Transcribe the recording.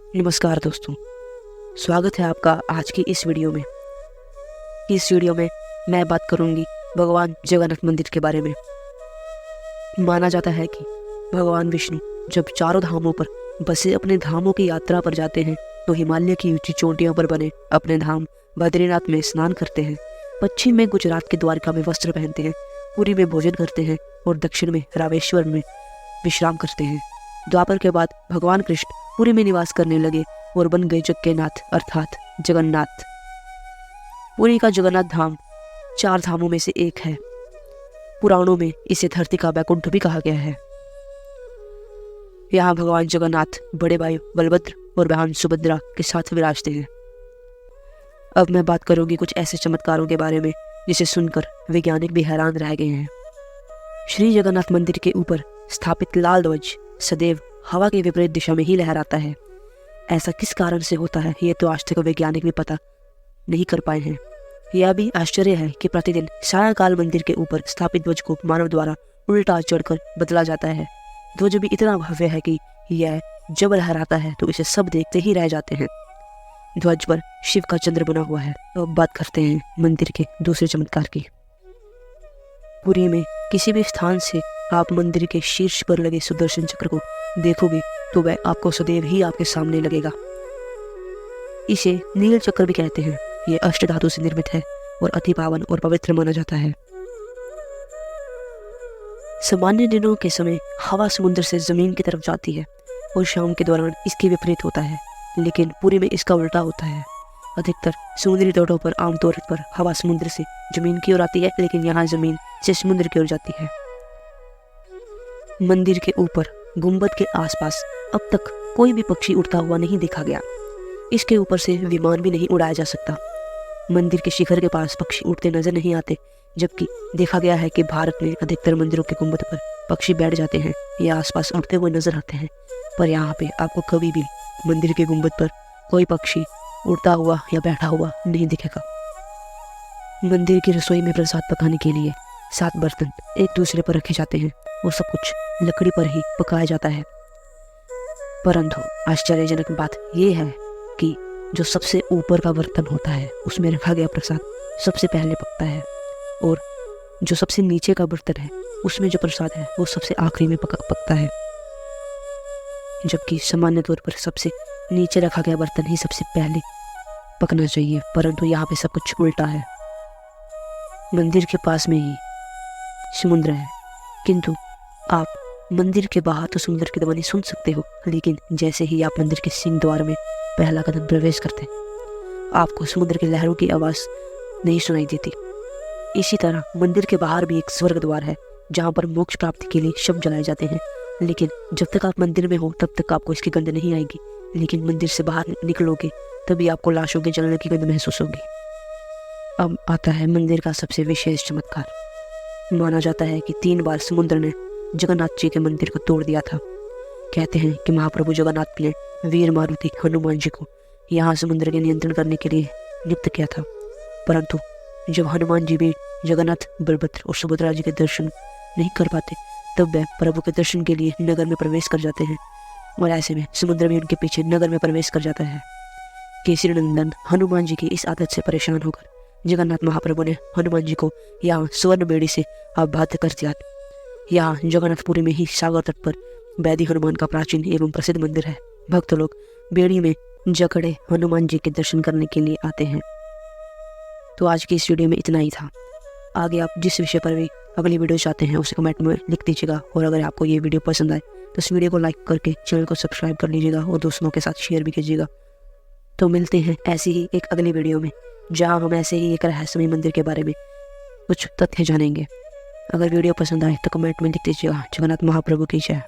नमस्कार दोस्तों, स्वागत है आपका आज की इस वीडियो में। इस वीडियो में मैं बात करूंगी भगवान जगन्नाथ मंदिर के बारे में। माना जाता है कि भगवान विष्णु जब चारों धामों पर बसे अपने धामों की यात्रा पर जाते हैं तो हिमालय की ऊंची चोटियों पर बने अपने धाम बद्रीनाथ में स्नान करते हैं, पश्चिम में गुजरात के द्वारका में वस्त्र पहनते हैं, पुरी में भोजन करते हैं और दक्षिण में रामेश्वर में विश्राम करते हैं। द्वापर के बाद भगवान कृष्ण पुरी में निवास करने लगे और बन गए जग के नाथ अर्थात जगन्नाथ। पुरी का जगन्नाथ धाम 4 धामों में से एक है। पुराणों में इसे धरती का वैकुंठ भी कहा गया है। यहाँ भगवान जगन्नाथ बड़े भाई बलभद्र और बहन सुभद्रा के साथ विराजते हैं। अब मैं बात करूंगी कुछ ऐसे चमत्कारों के बारे में जिसे सुनकर वैज्ञानिक भी हैरान रह गए हैं। श्री जगन्नाथ मंदिर के ऊपर स्थापित लाल ध्वज सदैव हवा के विपरीत दिशा में ही लहराता है। ऐसा किस कारण से होता है ये तो आज तक वैज्ञानिक भी पता नहीं कर पाए हैं। यह भी आश्चर्य है कि प्रतिदिन सायंकाल मंदिर के ऊपर स्थापित ध्वज को मानव द्वारा उल्टा चढ़कर बदला जाता है। ध्वज भी इतना भव्य है कि यह जब लहराता है तो इसे सब देखते ही रह जाते हैं। ध्वज पर शिव का चंद्र बना हुआ है। तो अब बात करते हैं मंदिर के दूसरे चमत्कार की। पुरी में किसी भी स्थान से आप मंदिर के शीर्ष पर लगे सुदर्शन चक्र को देखोगे तो वह आपको सदैव ही आपके सामने लगेगा। इसे नील चक्र भी कहते हैं। यह अष्टधातु से निर्मित है और अति पावन और पवित्र माना जाता है। सामान्य दिनों के समय हवा समुद्र से जमीन की तरफ जाती है और शाम के दौरान इसके विपरीत होता है, लेकिन पुरी में इसका उल्टा होता है। अधिकतर समुद्री तटों पर आमतौर पर हवा समुद्र से जमीन की ओर आती है, लेकिन यहाँ जमीन से समुद्र की ओर जाती है। मंदिर के ऊपर गुंबद के आसपास अब तक कोई भी पक्षी उड़ता हुआ नहीं देखा गया। इसके ऊपर से विमान भी नहीं उड़ाया जा सकता। मंदिर के शिखर के पास पक्षी उड़ते नजर नहीं आते, जबकि देखा गया है कि भारत में अधिकतर मंदिरों के गुंबद पर पक्षी बैठ जाते हैं या आसपास उड़ते हुए नजर आते हैं, पर यहाँ पे आपको कभी भी मंदिर के गुंबद पर कोई पक्षी उड़ता हुआ या बैठा हुआ नहीं दिखेगा। मंदिर की रसोई में प्रसाद पकाने के लिए 7 बर्तन एक दूसरे पर रखे जाते हैं। वो सब कुछ लकड़ी पर ही पकाया जाता है। परंतु आश्चर्यजनक बात यह है कि जो सबसे ऊपर का बर्तन होता है उसमें रखा गया प्रसाद सबसे पहले पकता है, और जो सबसे नीचे का बर्तन है उसमें जो प्रसाद है वो सबसे आखिरी में पकता है। जबकि सामान्य तौर पर सबसे नीचे रखा गया बर्तन ही सबसे पहले पकना चाहिए, परंतु यहाँ पे सब कुछ उल्टा है। मंदिर के पास में ही समुद्र है, किंतु आप मंदिर के बाहर तो समुद्र की ध्वनि सुन सकते हो, लेकिन जैसे ही आप मंदिर के सिंह द्वार में पहला कदम प्रवेश करते हैं आपको समुद्र की लहरों की आवाज़ नहीं सुनाई देती। इसी तरह मंदिर के बाहर भी एक स्वर्ग द्वार है जहाँ पर मोक्ष प्राप्ति के लिए शव जलाए जाते हैं, लेकिन जब तक आप मंदिर में हो तब तक आपको इसकी गंध नहीं आएगी, लेकिन मंदिर से बाहर निकलोगे तभी आपको लाशों के जलने की गंध महसूस होगी। अब आता है मंदिर का सबसे विशेष चमत्कार। माना जाता है कि 3 बार समुद्र ने जगन्नाथ जी के मंदिर को तोड़ दिया था। कहते हैं कि महाप्रभु जगन्नाथ ने वीर मारुति हनुमान जी को यहाँ समुद्र के नियंत्रण करने के लिए नियुक्त किया था, परंतु जब हनुमान जी भी जगन्नाथ बलभद्र और सुभद्रा जी के दर्शन नहीं कर पाते तब वह प्रभु के दर्शन के लिए नगर में प्रवेश कर जाते हैं, और ऐसे में समुद्र भी उनके पीछे नगर में प्रवेश कर जाता है। केसरी नंदन हनुमान जी की इस आदत से परेशान होकर जगन्नाथ महाप्रभु ने हनुमान जी को यहाँ स्वर्ण बेड़ी से आबाद कर दिया। यहाँ जगन्नाथपुरी में ही सागर तट पर वैदी हनुमान का प्राचीन एवं प्रसिद्ध मंदिर है। भक्त लोग बेड़ी में जकड़े हनुमान जी के दर्शन करने के लिए आते हैं। तो आज की इस वीडियो में इतना ही था। आगे आप जिस विषय पर भी अगली वीडियो चाहते हैं उसे कमेंट में लिख दीजिएगा, और अगर आपको ये वीडियो पसंद आए तो इस वीडियो को लाइक करके चैनल को सब्सक्राइब कर लीजिएगा और दोस्तों के साथ शेयर भी कीजिएगा। तो मिलते हैं ऐसी ही एक अगली वीडियो में जहाँ हम ऐसे ही एक रहस्यमय मंदिर के बारे में कुछ तथ्य जानेंगे। अगर वीडियो पसंद आए तो कमेंट में लिख दीजिएगा। जगन्नाथ महाप्रभु की जय।